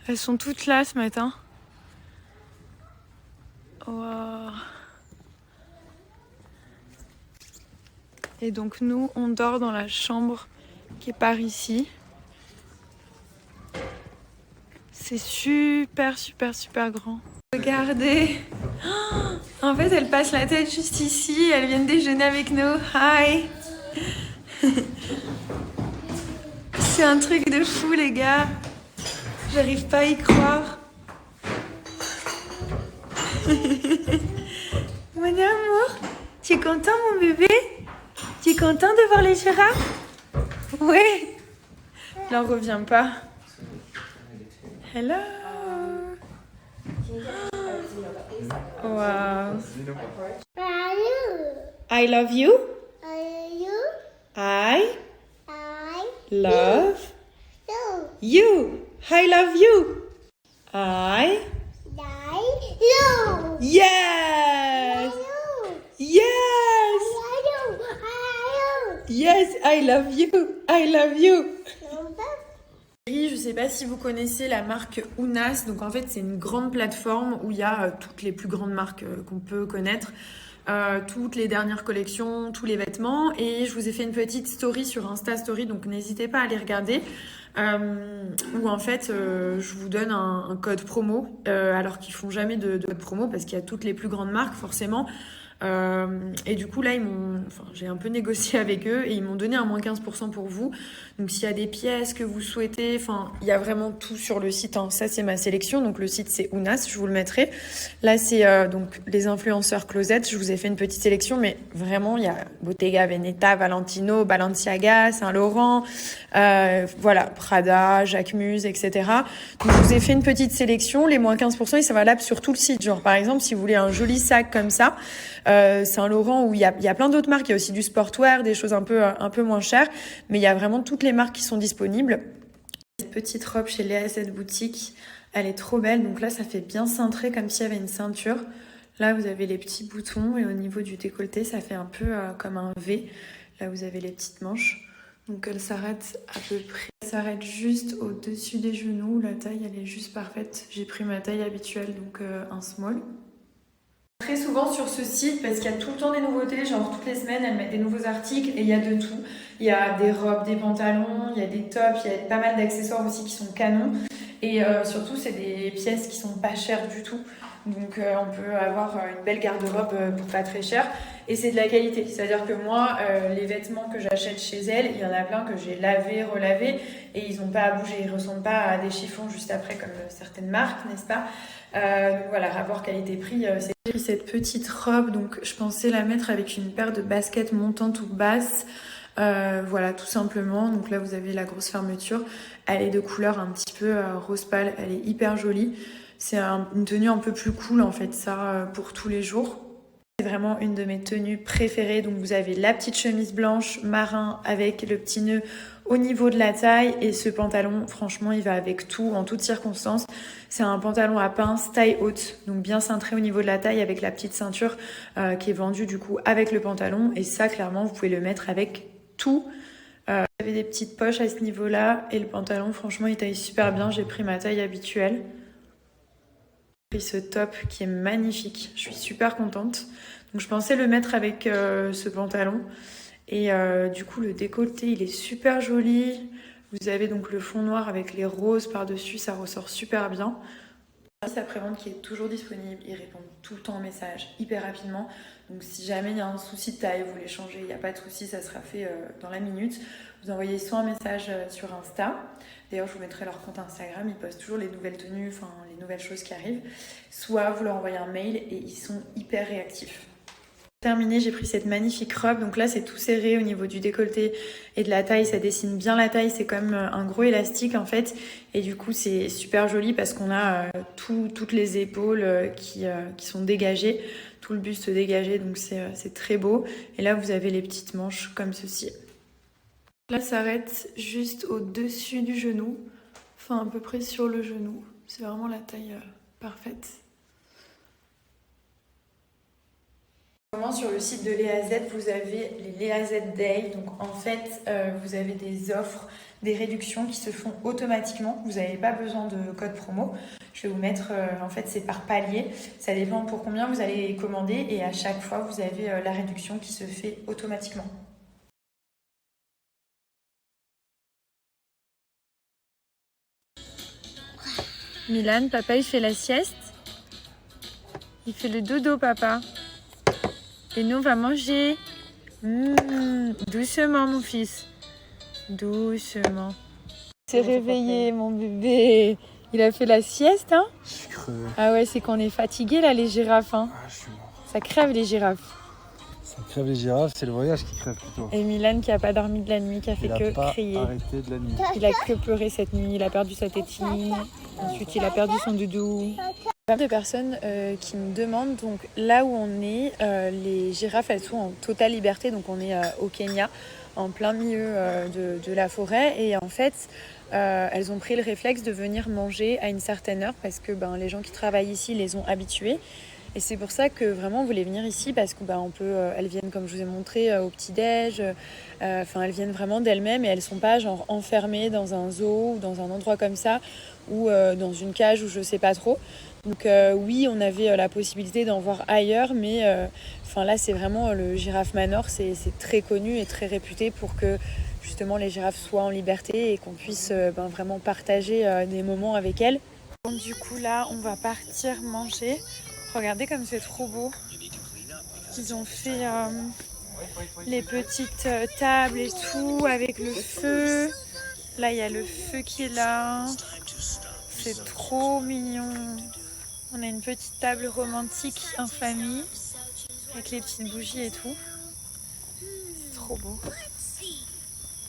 Elles sont toutes là ce matin. Wow. Et donc nous, on dort dans la chambre qui est par ici. C'est super, super, super grand. Regardez. En fait, elles passent la tête juste ici. Elles viennent déjeuner avec nous. Hi. C'est un truc de fou, les gars. J'arrive pas à y croire. Mon amour, tu es content, mon bébé? Tu es content de voir les girafes? Ouais. Là, on revient pas. Hello. Wow. I love you. I love you. I love you. I. Yes. Yes. Yes, I love you. I love you. Je sais pas si vous connaissez la marque Unas. Donc en fait, c'est une grande plateforme où il y a toutes les plus grandes marques qu'on peut connaître. Toutes les dernières collections, tous les vêtements. Et je vous ai fait une petite story sur Insta Story, donc n'hésitez pas à les regarder. Où en fait, je vous donne un code promo, alors qu'ils font jamais de code promo parce qu'il y a toutes les plus grandes marques, forcément. Et du coup, là, j'ai un peu négocié avec eux et ils m'ont donné un moins 15% pour vous. Donc, s'il y a des pièces que vous souhaitez, il y a vraiment tout sur le site. Hein. Ça, c'est ma sélection. Donc, le site, c'est Unas, je vous le mettrai. Là, c'est donc les influenceurs Closet. Je vous ai fait une petite sélection, mais vraiment, il y a Bottega Veneta, Valentino, Balenciaga, Saint-Laurent, voilà, Prada, Jacquemus, etc. Donc, je vous ai fait une petite sélection. Les moins 15%, ils sont valables sur tout le site. Genre, par exemple, si vous voulez un joli sac comme ça, Saint-Laurent, où il y a plein d'autres marques. Il y a aussi du sportwear, des choses un peu moins chères. Mais il y a vraiment toutes les marques qui sont disponibles. Cette petite robe chez Léa Z Boutique, elle est trop belle. Donc là, ça fait bien cintré comme s'il y avait une ceinture. Là, vous avez les petits boutons et au niveau du décolleté, ça fait un peu comme un V. Là, vous avez les petites manches. Donc elle s'arrête à peu près. Elle s'arrête juste au-dessus des genoux. La taille, elle est juste parfaite. J'ai pris ma taille habituelle, donc un small. Très souvent sur ce site parce qu'il y a tout le temps des nouveautés, genre toutes les semaines elles mettent des nouveaux articles et il y a de tout. Il y a des robes, des pantalons, il y a des tops, il y a pas mal d'accessoires aussi qui sont canons et surtout c'est des pièces qui sont pas chères du tout. Donc on peut avoir une belle garde-robe pour pas très cher et c'est de la qualité. C'est-à-dire que moi, les vêtements que j'achète chez elle, il y en a plein que j'ai lavé, relavé et ils n'ont pas à bouger. Ils ressemblent pas à des chiffons juste après comme certaines marques, n'est-ce pas? Donc voilà, rapport qualité-prix, c'est... J'ai pris cette petite robe, donc je pensais la mettre avec une paire de baskets montantes ou basses. Voilà, tout simplement. Donc là, vous avez la grosse fermeture. Elle est de couleur un petit peu rose pâle. Elle est hyper jolie. C'est une tenue un peu plus cool, en fait, ça, pour tous les jours. C'est vraiment une de mes tenues préférées. Donc vous avez la petite chemise blanche marin avec le petit nœud au niveau de la taille et ce pantalon, franchement, il va avec tout en toutes circonstances. C'est un pantalon à pince taille haute, donc bien cintré au niveau de la taille avec la petite ceinture qui est vendue du coup avec le pantalon. Et ça, clairement, vous pouvez le mettre avec tout. Vous avez des petites poches à ce niveau-là et le pantalon, franchement, il taille super bien. J'ai pris ma taille habituelle. J'ai pris ce top qui est magnifique. Je suis super contente. Donc je pensais le mettre avec ce pantalon. Et du coup, le décolleté, il est super joli. Vous avez donc le fond noir avec les roses par-dessus, ça ressort super bien. Le service après-vente qui est toujours disponible, ils répondent tout le temps aux messages, hyper rapidement. Donc si jamais il y a un souci de taille, vous voulez changer, il n'y a pas de souci, ça sera fait dans la minute. Vous envoyez soit un message sur Insta, d'ailleurs je vous mettrai leur compte Instagram, ils postent toujours les nouvelles tenues, enfin les nouvelles choses qui arrivent. Soit vous leur envoyez un mail et ils sont hyper réactifs. Terminé, j'ai pris cette magnifique robe. Donc là, c'est tout serré au niveau du décolleté et de la taille. Ça dessine bien la taille. C'est comme un gros élastique en fait. Et du coup, c'est super joli parce qu'on a toutes les épaules qui sont dégagées, tout le buste dégagé. Donc c'est très beau. Et là, vous avez les petites manches comme ceci. Là, ça s'arrête juste au-dessus du genou. Enfin, à peu près sur le genou. C'est vraiment la taille parfaite. Sur le site de Léa Z, vous avez les Léa Z Day. Donc en fait, vous avez des offres des réductions qui se font automatiquement. Vous n'avez pas besoin de code promo. Je vais vous mettre, en fait c'est par palier. Ça dépend pour combien vous allez commander et à chaque fois vous avez la réduction qui se fait automatiquement. Milan, papa il fait la sieste. Il fait le dodo papa. Et nous on va manger. Doucement mon fils. Doucement. Il s'est réveillé mon bébé. Il a fait la sieste hein. Je suis crevé. Ah ouais c'est qu'on est fatigué là les girafes hein. Ah, je suis mort. Ça crève les girafes. Ça crève les girafes, c'est le voyage qui crève plutôt. Et Milan qui a pas dormi de la nuit, qui a fait que crier. Il a pas arrêté de la nuit. Il a que pleuré cette nuit, il a perdu sa tétine. Ensuite il a perdu son doudou. Pas mal de personnes qui me demandent, donc là où on est, les girafes elles sont en totale liberté, donc on est au Kenya, en plein milieu de la forêt et en fait elles ont pris le réflexe de venir manger à une certaine heure parce que les gens qui travaillent ici les ont habituées. Et c'est pour ça que vraiment on voulait venir ici parce que on peut, elles viennent comme je vous ai montré au petit-déj, elles viennent vraiment d'elles-mêmes et elles sont pas genre enfermées dans un zoo ou dans un endroit comme ça ou dans une cage ou je sais pas trop. Donc oui on avait la possibilité d'en voir ailleurs mais là c'est vraiment le Giraffe Manor, c'est très connu et très réputé pour que justement les girafes soient en liberté et qu'on puisse vraiment partager des moments avec elles. Donc, du coup là on va partir manger. Regardez comme c'est trop beau. Ils ont fait les petites tables et tout avec le feu. Là, il y a le feu qui est là. C'est trop mignon. On a une petite table romantique en famille avec les petites bougies et tout. C'est trop beau.